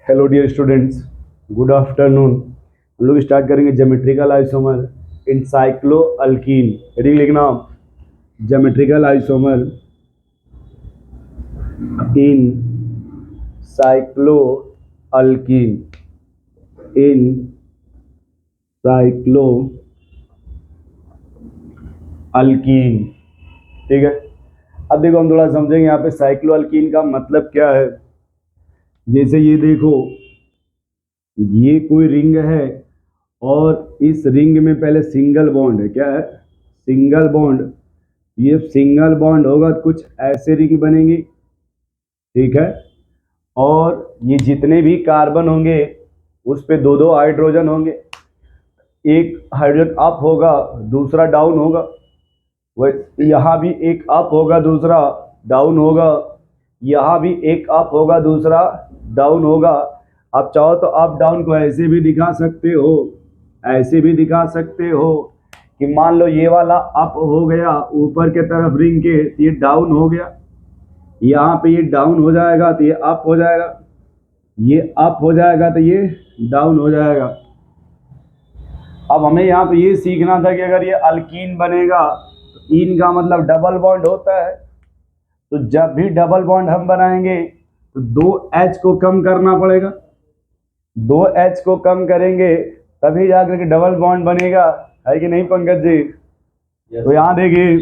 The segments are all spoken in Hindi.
Hello dear students, good afternoon. हम लोग स्टार्ट करेंगे geometrical isomer in cycloalkene. Heading लिखना, geometrical isomer in cycloalkene, in cycloalkene. ठीक है, अब देखो हम थोड़ा समझेंगे यहाँ पे साइक्लो अल्कीन का मतलब क्या है। जैसे ये देखो, ये कोई रिंग है और इस रिंग में पहले सिंगल बॉन्ड है। क्या है? Single bond. ये सिंगल बॉन्ड होगा तो कुछ ऐसे रिंग बनेंगी। ठीक है, और ये जितने भी कार्बन होंगे उस पे दो दो हाइड्रोजन होंगे। एक हाइड्रोजन अप होगा, दूसरा डाउन होगा। वह यहाँ भी एक अप होगा, दूसरा डाउन होगा। यहाँ भी एक अप होगा, दूसरा डाउन होगा। आप चाहो तो अप डाउन को ऐसे भी दिखा सकते हो, ऐसे भी दिखा सकते हो कि मान लो ये वाला अप हो गया ऊपर के तरफ रिंग के, तो ये डाउन हो गया। यहाँ पे ये डाउन हो जाएगा तो ये अप हो जाएगा, ये अप हो जाएगा तो ये डाउन हो जाएगा। अब हमें यहाँ पे ये सीखना था कि अगर ये अल्कीन बनेगा तो इन का मतलब डबल बॉन्ड होता है। तो जब भी डबल बॉन्ड हम बनाएंगे तो दो एच को कम करना पड़ेगा। दो एच को कम करेंगे तभी जाकर के डबल बॉन्ड बनेगा, है कि नहीं पंकज जी? तो यहाँ देखिए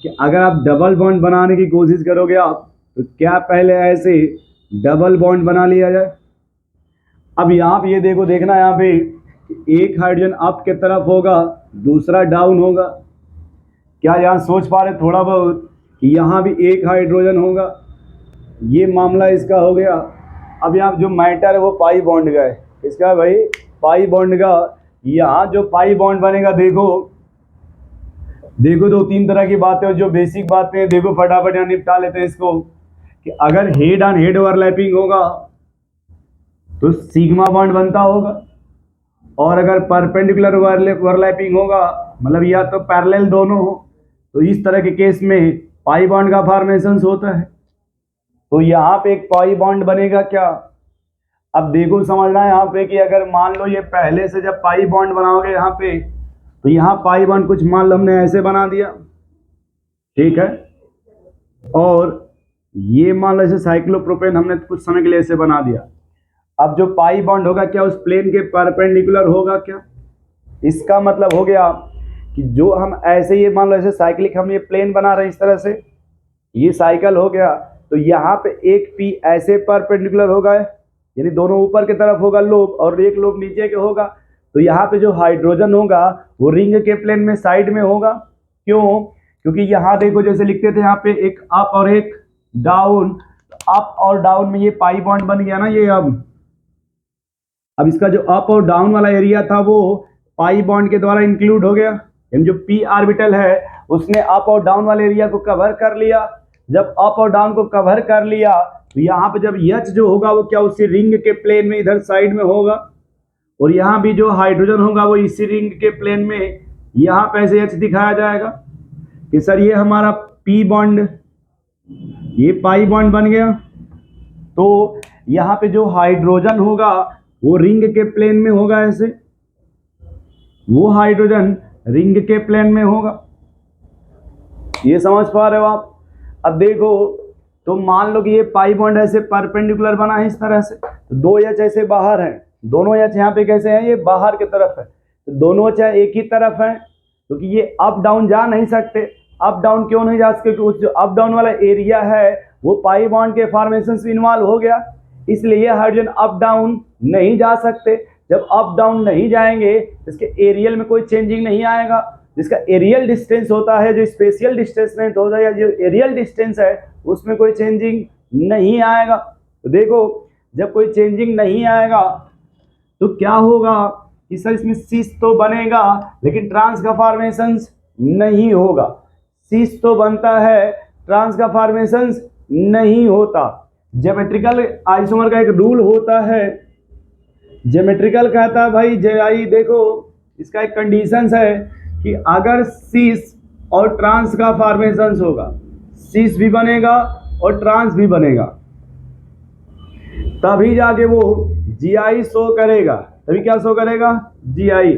कि अगर आप डबल बॉन्ड बनाने की कोशिश करोगे आप, तो क्या पहले ऐसे डबल बॉन्ड बना लिया जाए। अब यहाँ पे ये देखो, देखना यहाँ पे एक हाइड्रोजन अप के तरफ होगा, दूसरा डाउन होगा। क्या यहाँ सोच पा रहे थोड़ा बहुत कि यहाँ भी एक हाइड्रोजन होगा। ये मामला इसका हो गया। अब यहाँ जो मैटर है वो पाई बॉन्ड का है। इसका भाई पाई बॉन्ड का। यहाँ जो पाई बॉन्ड बनेगा, देखो देखो दो तीन तरह की बातें और जो बेसिक बातें हैं देखो फटाफट यहाँ निपटा लेते हैं इसको। कि अगर हेड ऑन हेड ओवरलैपिंग होगा तो सिग्मा बॉन्ड बनता होगा, और अगर परपेंडिकुलर ओवरलैपिंग होगा मतलब या तो पैरेलल दोनों हो, तो इस तरह के केस में पाई बॉन्ड का फॉर्मेशन होता है। तो यहाँ पे एक पाई बॉन्ड बनेगा क्या। अब देखो समझना है यहाँ पे कि अगर मान लो ये पहले से जब पाई बॉन्ड बनाओगे यहाँ पे, तो यहाँ पाई बॉन्ड कुछ मान लो हमने ऐसे बना दिया। ठीक है, और ये मान लो ऐसे साइक्लोप्रोपेन हमने कुछ समय के लिए ऐसे बना दिया। अब जो पाई बॉन्ड होगा क्या उस प्लेन के परपेंडिकुलर होगा क्या। इसका मतलब हो गया कि जो हम ऐसे ये मान लो ऐसे साइक्लिक हम ये प्लेन बना रहे हैं इस तरह से, ये साइकिल हो गया, तो यहाँ पे एक पी ऐसे परपेंडिकुलर होगा, यानी दोनों ऊपर की तरफ होगा लोब, और एक लोब नीचे के होगा। तो यहाँ पे जो हाइड्रोजन होगा वो रिंग के प्लेन में साइड में होगा। क्यों? क्योंकि यहाँ देखो जैसे लिखते थे यहाँ पे एक अप और एक डाउन, अप और डाउन में ये पाई बॉन्ड बन गया ना ये। अब इसका जो अप और डाउन वाला एरिया था वो पाई बॉन्ड के द्वारा इंक्लूड हो गया, यानी जो पी ऑर्बिटल है उसने अप और डाउन वाले एरिया को कवर कर लिया। जब अप और डाउन को कवर कर लिया तो यहाँ पे जब एच जो होगा वो क्या उसी रिंग के प्लेन में इधर साइड में होगा, और यहाँ भी जो हाइड्रोजन होगा वो इसी रिंग के प्लेन में यहाँ पे ऐसे एच दिखाया जाएगा कि सर ये हमारा पी बॉन्ड, ये पाई बॉन्ड बन गया। तो यहाँ पे जो हाइड्रोजन होगा वो रिंग के प्लेन में होगा ऐसे, वो हाइड्रोजन रिंग के प्लेन में होगा। ये समझ पा रहे हो आप? अब देखो, तो मान लो कि ये पाई बॉन्ड ऐसे परपेंडिकुलर बना है इस तरह से, तो दो एच ऐसे बाहर हैं, दोनों एच यहाँ पे कैसे हैं, ये बाहर की तरफ है। तो दोनों एच एक ही तरफ है, क्योंकि ये अप डाउन जा नहीं सकते। अप डाउन क्यों नहीं जा सकते? क्योंकि उस जो अप डाउन वाला एरिया है वो पाई बॉन्ड के फॉर्मेशन से इन्वॉल्व हो गया, इसलिए ये हाइड्रोजन अप डाउन नहीं जा सकते। जब अप डाउन नहीं जाएंगे इसके एरियल में कोई चेंजिंग नहीं आएगा। जिसका एरियल डिस्टेंस होता है, जो स्पेशियल डिस्टेंस में होता है, या जो एरियल डिस्टेंस है उसमें कोई चेंजिंग नहीं आएगा। तो देखो जब कोई चेंजिंग नहीं आएगा तो क्या होगा कि सर इसमें सिस तो बनेगा लेकिन ट्रांस का फॉर्मेशन नहीं होगा। सिस तो बनता है, ट्रांस का फॉर्मेशन नहीं होता। ज्योमेट्रिकल आइसोमर का एक रूल होता है, ज्योमेट्रिकल कहता है भाई आई देखो इसका एक कंडीशन है कि अगर सिस और ट्रांस का फॉर्मेशन होगा, सिस भी बनेगा और ट्रांस भी बनेगा, तभी जाके वो जीआई शो करेगा। तभी क्या शो करेगा? जीआई।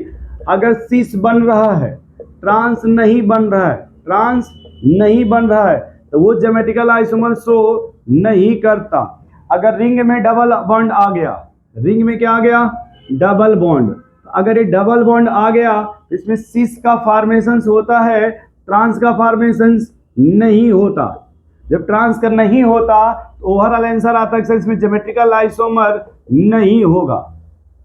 अगर सिस बन रहा है, ट्रांस नहीं बन रहा है, ट्रांस नहीं बन रहा है, तो वो ज्योमेट्रिकल आइसोमर शो नहीं करता। अगर रिंग में डबल बॉन्ड आ गया, रिंग में क्या आ गया? Double bond. अगर ये डबल बॉन्ड आ गया, इसमें सिस का फॉर्मेशन होता है, ट्रांस का फॉर्मेशन नहीं होता। जब ट्रांस का नहीं होता तो ओवरऑल आंसर आता है इसमें ज्योमेट्रिकल आइसोमर नहीं होगा।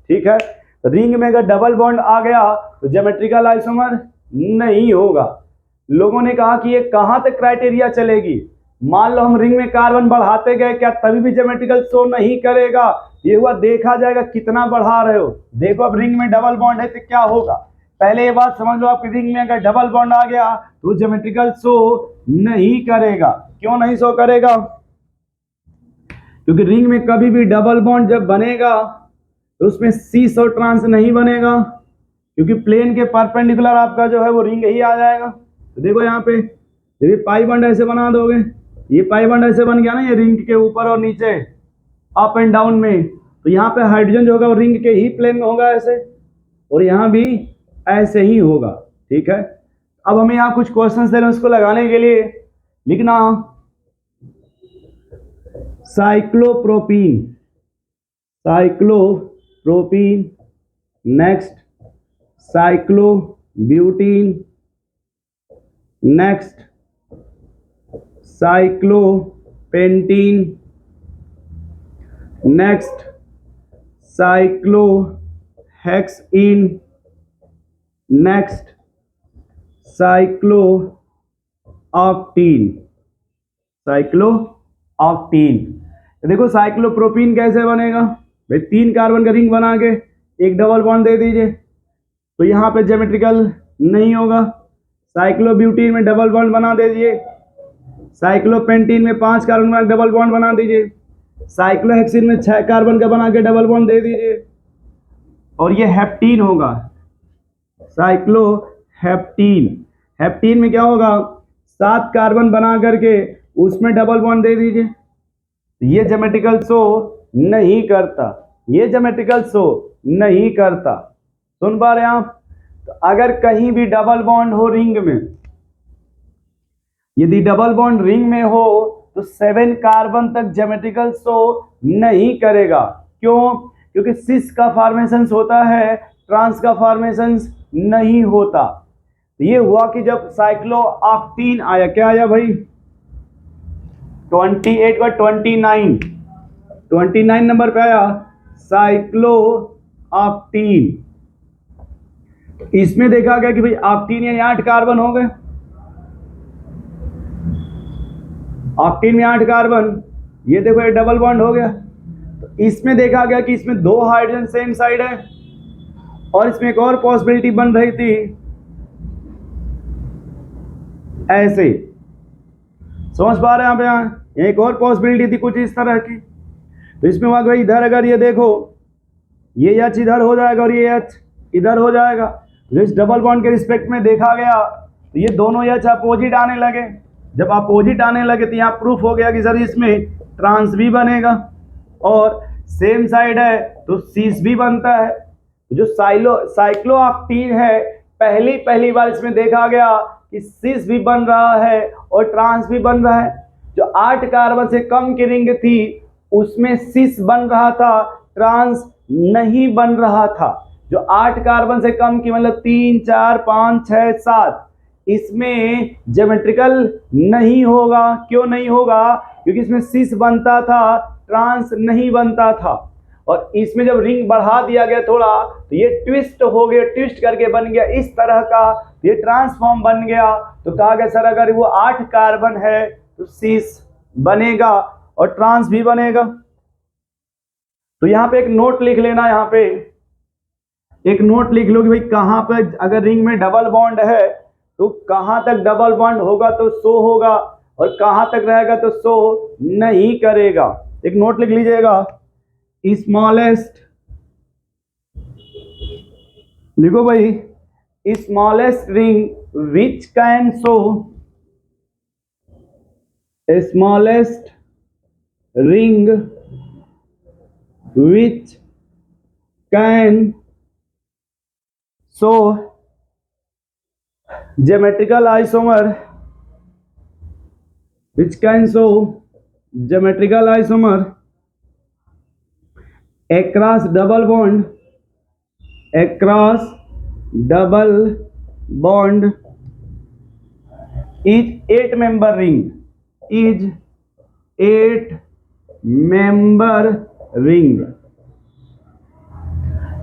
ठीक है, रिंग में अगर डबल बॉन्ड आ गया तो ज्योमेट्रिकल आइसोमर नहीं होगा। लोगों ने कहा कि ये कहां तक क्राइटेरिया चलेगी? मान लो हम रिंग में कार्बन बढ़ाते गए, क्या तभी भी ज्योमेट्रिकल शो नहीं करेगा? ये हुआ देखा जाएगा कितना बढ़ा रहे हो। देखो अब रिंग में डबल बॉन्ड है तो क्या होगा? पहले ये बात समझ लो, आपकी रिंग में अगर डबल बॉन्ड आ गया तो ज्योमेट्रिकल शो नहीं करेगा। क्यों नहीं शो करेगा? क्योंकि रिंग में कभी भी डबल बॉन्ड जब बनेगा तो उसमें सिस और ट्रांस नहीं बनेगा, क्योंकि प्लेन के परपेंडिकुलर आपका जो है वो रिंग ही आ जाएगा। तो देखो यहाँ पे ये पाई बॉन्ड ऐसे बना दोगे, ये पाई बॉन्ड ऐसे बन गया ना, ये रिंग के ऊपर और नीचे अप एंड डाउन में, तो यहाँ पे हाइड्रोजन जो होगा वो रिंग के ही प्लेन में होगा ऐसे, और यहाँ भी ऐसे ही होगा। ठीक है, अब हमें यहाँ कुछ क्वेश्चंस दे रहे हैं, उसको लगाने के लिए लिखना cyclopropene, cyclopropene, next cyclobutene, next cyclopentene, next cyclohexene, next cyclooctene, cyclooctene. देखो साइक्लोप्रोपीन कैसे बनेगा भाई? 3 कार्बन का रिंग बना के एक डबल बॉन्ड दे दीजिए तो यहाँ पे ज्योमेट्रिकल नहीं होगा। साइक्लोब्यूटीन में डबल बॉन्ड बना दीजिए, साइक्लोपेंटीन में 5 कार्बन का डबल बॉन्ड बना दीजिए, साइक्लोहेक्सीन में 6 कार्बन का बना के डबल बॉन्ड दे दीजिए, और ये हेप्टीन होगा, साइक्लोहेप्टीन। हेप्टीन में क्या होगा? 7 कार्बन बना करके उसमें डबल बॉन्ड दे दीजिए। ये ज्योमेट्रिकल शो नहीं करता, ये ज्योमेट्रिकल शो नहीं करता। सुन पा रहे हैं आप? तो अगर कहीं भी डबल बॉन्ड हो रिंग में, यदि डबल बॉन्ड रिंग में हो तो 7 कार्बन तक ज्योमेट्रिकल शो नहीं करेगा। क्यों? क्योंकि सिस का फॉर्मेशन होता है, ट्रांस का फॉर्मेशन नहीं होता। तो ये हुआ कि जब साइक्लोऑक्टीन आया, क्या आया भाई? 28 का 29 नंबर पे आया साइक्लोऑक्टीन। इसमें देखा गया कि भाई ऑक्टीन यानी 8 कार्बन हो गए, ऑक्टीन में 8 कार्बन, ये देखो ये डबल बॉन्ड हो गया। तो इसमें देखा गया कि इसमें 2 हाइड्रोजन सेम साइड है, और इसमें एक और पॉसिबिलिटी बन रही थी ऐसे, समझ पा रहे हैं आप? यहाँ एक और पॉसिबिलिटी थी कुछ इस तरह की। तो इसमें हुआ भाई इधर अगर ये देखो, ये एच इधर हो जाएगा और ये एच इधर हो जाएगा। तो इस डबल बॉन्ड के रिस्पेक्ट में देखा गया तो ये दोनों एच अपोजिट आने लगे। जब अपोजिट आने लगे तो यहाँ प्रूफ हो गया कि सर इसमें ट्रांस भी बनेगा, और सेम साइड है तो सीस भी बनता है। जो साइक्लोऑक्टीन है, पहली बार इसमें देखा गया कि सिस भी बन रहा है और ट्रांस भी बन रहा है। जो 8 कार्बन से कम की रिंग थी उसमें सिस बन रहा था, ट्रांस नहीं बन रहा था। जो 8 कार्बन से कम की मतलब 3, 4, 5, 6, 7, इसमें ज्योमेट्रिकल नहीं होगा। क्यों नहीं होगा? क्योंकि इसमें सिस बनता था, ट्रांस नहीं बनता था। और इसमें जब रिंग बढ़ा दिया गया थोड़ा तो ये ट्विस्ट हो गया, ट्विस्ट करके बन गया इस तरह का, ये ट्रांसफॉर्म बन गया। तो कहा गया सर अगर वो 8 कार्बन है तो सिस बनेगा और ट्रांस भी बनेगा। तो यहाँ पे एक नोट लिख लेना, यहाँ पे एक नोट लिख लो कि भाई कहाँ पे अगर रिंग में डबल बॉन्ड है तो कहाँ तक डबल बॉन्ड होगा तो शो होगा, और कहाँ तक रहेगा तो शो नहीं करेगा। एक नोट लिख लीजिएगा, स्मॉलेस्ट, लिखो भाई, smallest ring which can show, smallest ring which can show geometrical isomer, which can show geometrical isomer across double bond, across double bond is 8-member ring, is 8-member ring।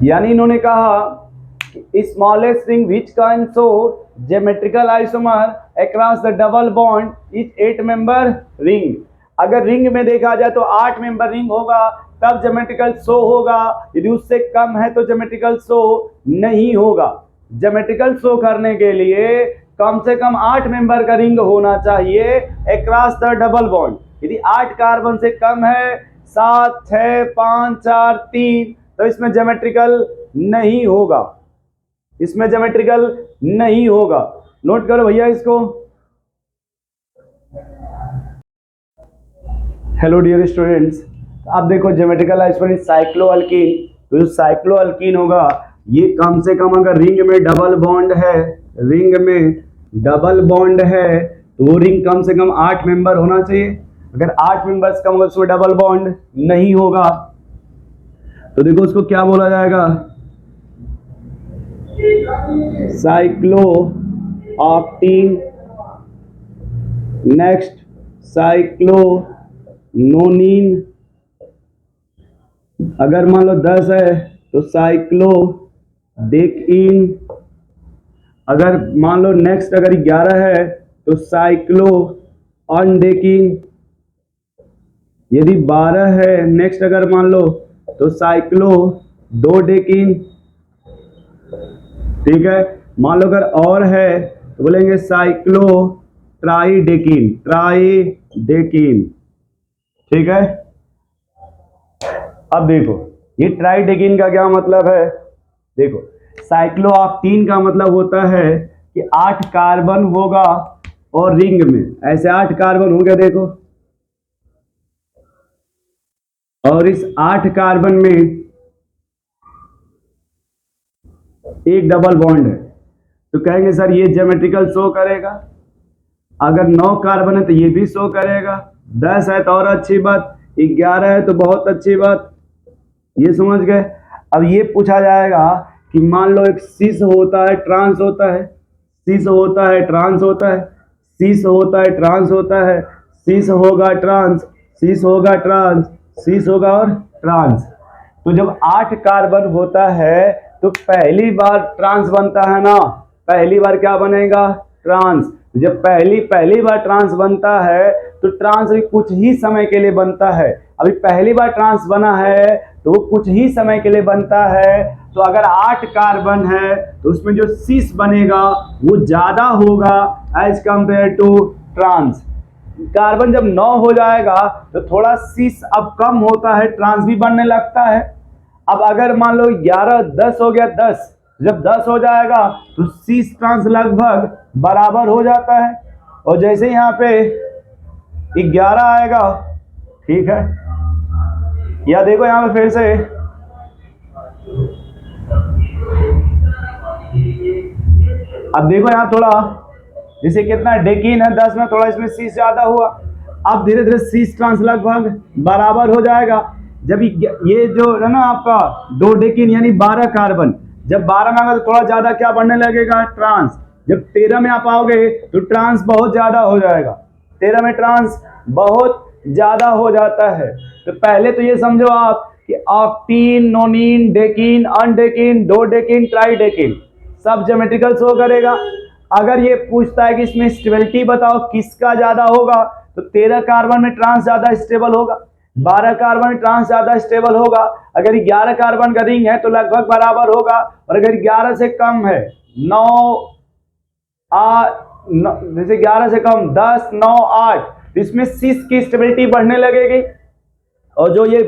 यानी इन्होंने कहा कि smallest ring which can show geometrical isomer across the double bond is 8-member ring. अगर रिंग में देखा जाए तो 8-member रिंग होगा तब ज्योमेट्रिकल शो होगा, यदि उससे कम है तो ज्योमेट्रिकल शो नहीं होगा। ज्योमेट्रिकल शो करने के लिए कम से कम 8-member का रिंग होना चाहिए अक्रॉस द डबल बॉन्ड। यदि 8 कार्बन से कम है, 7, 6, 5, 4, 3, तो इसमें ज्योमेट्रिकल नहीं होगा, इसमें ज्योमेट्रिकल नहीं होगा। नोट करो भैया इसको। हेलो डियर स्टूडेंट्स, अब देखो ज्योमेट्रिकल आइसोमर साइक्लोअल्कीन, तो जो साइक्लोअल्कीन होगा ये कम से कम अगर रिंग में डबल बॉन्ड है, रिंग में डबल बॉन्ड है तो वो रिंग कम से कम 8-member होना चाहिए। अगर 8 मेंबर्स कम होगा उसमें डबल बॉन्ड नहीं होगा, तो देखो उसको क्या बोला जाएगा, साइक्लोऑक्टीन। नेक्स्ट साइक्लोनोनिन, अगर मान लो 10 है तो साइक्लोडेकिन, अगर मान लो नेक्स्ट अगर 11 है तो साइक्लोऑनडेकिन, यदि 12 है नेक्स्ट अगर मान लो तो साइक्लोडोडेकिन। ठीक है, मान लो अगर और है तो बोलेंगे साइक्लोट्राइडेकिन, ट्राइडेकिन। ठीक है, अब देखो ये ट्राइडेकिन का क्या मतलब है। देखो साइक्लोऑक्टीन का मतलब होता है कि 8 कार्बन होगा और रिंग में ऐसे 8 कार्बन हो गया देखो, और इस 8 कार्बन में एक डबल बॉन्ड है, तो कहेंगे सर ये ज्योमेट्रिकल शो करेगा। अगर 9 कार्बन है तो ये भी शो करेगा, 10 है तो और अच्छी बात, 11 है तो बहुत अच्छी बात। ये समझ गए। अब ये पूछा जाएगा कि मान लो एक सिस होता है, ट्रांस होता है, सिस होता है, ट्रांस होता है, सिस होता है, ट्रांस होता है, सिस होगा ट्रांस, सिस होगा ट्रांस, सिस होगा और ट्रांस। तो जब 8 कार्बन होता है तो पहली बार ट्रांस बनता है ना, पहली बार क्या बनेगा, ट्रांस। जब पहली बार ट्रांस बनता है तो ट्रांस भी कुछ ही समय के लिए बनता है। अभी पहली बार ट्रांस बना है तो वो कुछ ही समय के लिए बनता है। तो अगर 8 कार्बन है तो उसमें जो सिस बनेगा वो ज्यादा होगा as compare to trans. Carbon जब 9 हो जाएगा तो थोड़ा सिस अब कम होता है, ट्रांस भी बनने लगता है। अब अगर मान लो 11, 10 हो गया, 10 जब 10 हो जाएगा तो सिस ट्रांस लगभग बराबर हो जाता है। और जैसे यहाँ पे 11 आएगा, ठीक है, या देखो यहाँ पे फिर से अब देखो यहाँ थोड़ा जैसे कितना डेकिन है 10 में, थोड़ा इसमें सिस ज्यादा हुआ। अब धीरे धीरे सिस ट्रांस लगभग बराबर हो जाएगा। जब ये जो है ना आपका डोडेकिन यानी 12 कार्बन, जब 12 में आएगा तो थोड़ा ज्यादा क्या बढ़ने लगेगा, ट्रांस। जब 13 में आप आओगे तो ट्रांस बहुत ज्यादा हो जाएगा, 13 में ट्रांस बहुत ज्यादा हो जाता है। तो पहले तो ये समझो आप कि ऑक्टीन, नोनिन, डेकिन, अनडेकिन, डोडेकिन, ट्राइडेकिन सब ज्योमेट्रिकल शो करेगा। अगर ये पूछता है कि इसमें स्टेबिलिटी बताओ किसका ज्यादा होगा, तो 13 कार्बन में ट्रांस ज्यादा स्टेबल होगा, 12 कार्बन में ट्रांस ज्यादा स्टेबल होगा। अगर 11 कार्बन का रिंग है तो लगभग बराबर होगा, और अगर 11 से कम है, 9 जैसे 11 से कम 10, 9, 8, तो इसमें सिस की स्टेबिलिटी बढ़ने लगेगी। और जो ये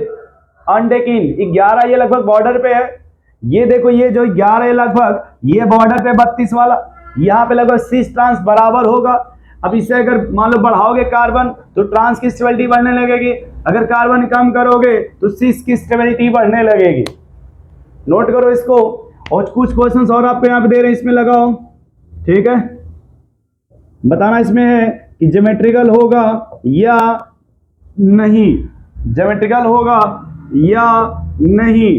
अनडेकिन 11 ये लगभग बॉर्डर पे है, ये देखो ये जो 11 है लगभग ये बॉर्डर पे 32 वाला, यहाँ पे लगभग सिस ट्रांस बराबर होगा। अब इससे अगर मान लो बढ़ाओगे कार्बन तो ट्रांस की स्टेबिलिटी बढ़ने लगेगी, अगर कार्बन कम करोगे तो सिस की स्टेबिलिटी बढ़ने लगेगी। नोट करो इसको। और कुछ क्वेश्चंस और आपको यहाँ पे दे रहे हैं, इसमें लगाओ, ठीक है। बताना इसमें है कि ज्योमेट्रिकल होगा या नहीं, ज्योमेट्रिकल होगा या नहीं।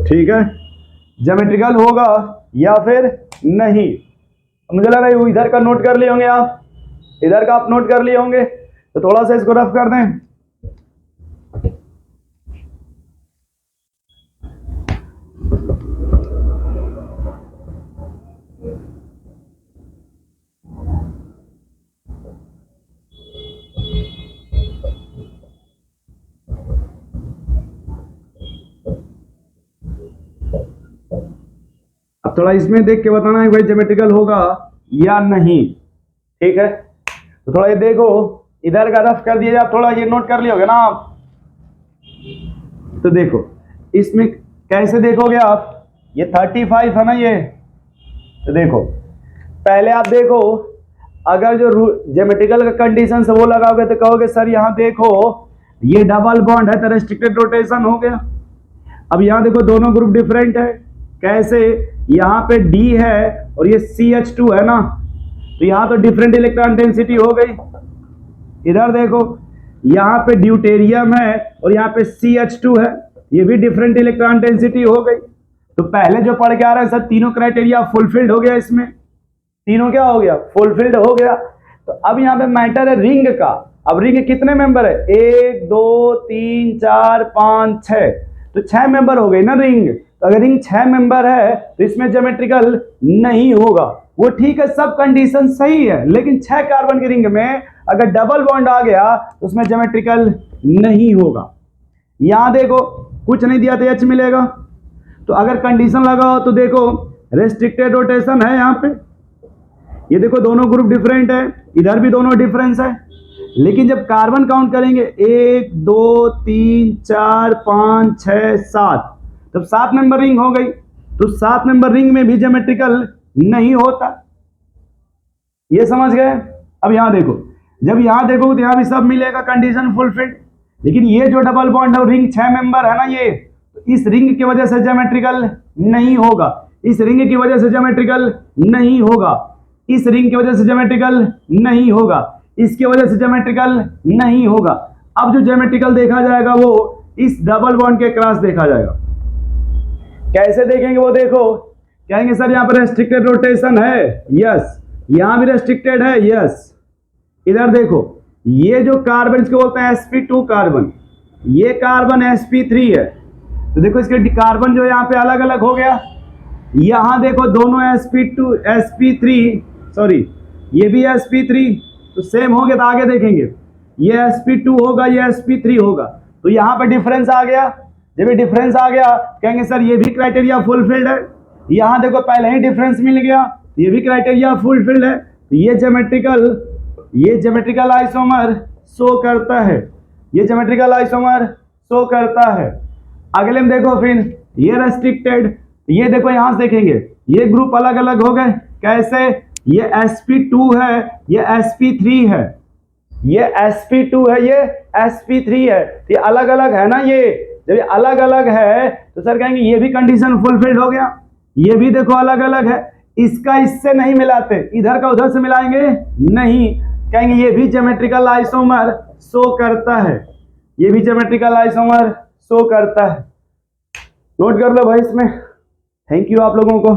ठीक है, ज्योमेट्रिकल होगा या फिर नहीं। मुझे लग रहा है इधर का नोट कर लिए होंगे आप, इधर का आप नोट कर लिए होंगे, तो थोड़ा सा इसको रफ कर दें। अब थोड़ा इसमें देख के बताना है भाई ज्योमेट्रिकल होगा या नहीं, ठीक है। तो थोड़ा ये देखो, इधर का रफ कर दिया जाए, थोड़ा ये नोट कर लियोगे ना आप। तो देखो इसमें कैसे देखोगे आप, ये 35 है ना ये, तो देखो पहले आप देखो, अगर जो ज्योमेट्रिकल का कंडीशन से वो लगाओगे तो कहोगे सर यहाँ देखो ये डबल बॉन्ड है तो रेस्ट्रिक्टेड रोटेशन हो गया। अब यहाँ देखो दोनों ग्रुप डिफरेंट है, कैसे, यहाँ पे D है और ये CH2 है ना, तो यहाँ तो डिफरेंट इलेक्ट्रॉन डेंसिटी हो गई। इधर देखो यहाँ पे ड्यूटेरियम है और यहाँ पे CH2 है, ये भी डिफरेंट इलेक्ट्रॉन डेंसिटी हो गई। तो पहले जो पढ़ के आ रहा है सर तीनों क्राइटेरिया फुलफिल्ड हो गया, इसमें तीनों क्या हो गया, फुलफिल्ड हो गया। तो अब यहाँ पे मैटर है रिंग का। अब रिंग कितने मेंबर है, 1 2 3 4 5 6, तो 6 मेंबर हो गए ना रिंग। तो अगर रिंग 6 मेंबर है तो इसमें ज्योमेट्रिकल नहीं होगा। वो ठीक है, सब कंडीशन सही है, लेकिन 6 कार्बन की रिंग में अगर डबल बॉन्ड आ गया तो उसमें ज्योमेट्रिकल नहीं होगा। यहां देखो कुछ नहीं दिया तो H मिलेगा, तो अगर कंडीशन लगाओ तो देखो रेस्ट्रिक्टेड रोटेशन है यहाँ पे, ये देखो दोनों ग्रुप डिफरेंट है, इधर भी दोनों डिफरेंस है। लेकिन जब कार्बन काउंट करेंगे 1 2 3 4 5 6 7, तब 7 मेंबर रिंग हो गई। तो 7 मेंबर रिंग में भी ज्योमेट्रिकल नहीं होता, ये समझ गए। अब यहां देखो, जब यहां देखो तो यहां भी सब मिलेगा, कंडीशन फुलफिल्ड। लेकिन ये जो डबल बॉन्ड है रिंग 6 मेंबर है ना ये, तो इस रिंग की वजह से ज्योमेट्रिकल नहीं होगा, इस रिंग की वजह से ज्योमेट्रिकल नहीं होगा, इस रिंग की वजह से ज्योमेट्रिकल नहीं होगा, इसकी वजह से ज्योमेट्रिकल नहीं होगा। अब जो ज्योमेट्रिकल देखा जाएगा वो इस डबल बॉन्ड के क्रॉस देखा जाएगा। कैसे देखेंगे वो देखो, कहेंगे सर यहाँ पर रेस्ट्रिक्टेड रोटेशन है, यस, यहाँ भी रेस्ट्रिक्टेड है, यस। इधर देखो ये जो कार्बन इसको बोलते हैं sp2 कार्बन, ये कार्बन sp3 है, तो देखो इसके कार्बन जो यहाँ पे अलग अलग हो गया। यहाँ देखो दोनों sp2 sp3 सॉरी ये भी sp3, तो सेम हो गया। तो आगे देखेंगे ये sp2 होगा ये sp3 होगा, तो यहाँ पे डिफरेंस आ गया। जब ये डिफरेंस आ गया कहेंगे सर ये भी क्राइटेरिया फुलफिल्ड है। यहाँ देखो पहले ही डिफरेंस मिल गया, ये भी क्राइटेरिया फुलफिल्ड है, तो ये ज्योमेट्रिकल आइसोमर शो करता है, ये ज्योमेट्रिकल आइसोमर शो करता है। अगले में देखो फिर ये रेस्ट्रिक्टेड, ये देखो यहां से देखेंगे ये ग्रुप अलग अलग हो गए, कैसे, ये sp2 है ये sp3 है, ये sp2 है ये sp3 है, ये अलग अलग है ना। ये जब ये अलग अलग है तो सर कहेंगे ये भी कंडीशन फुलफिल्ड हो गया। ये भी देखो अलग अलग है, इसका इससे नहीं मिलाते, इधर का उधर से मिलाएंगे नहीं, कहेंगे ये भी ज्योमेट्रिकल आइसोमर शो करता है, ये भी ज्योमेट्रिकल आइसोमर शो करता है। नोट कर लो भाई इसमें। थैंक यू आप लोगों को।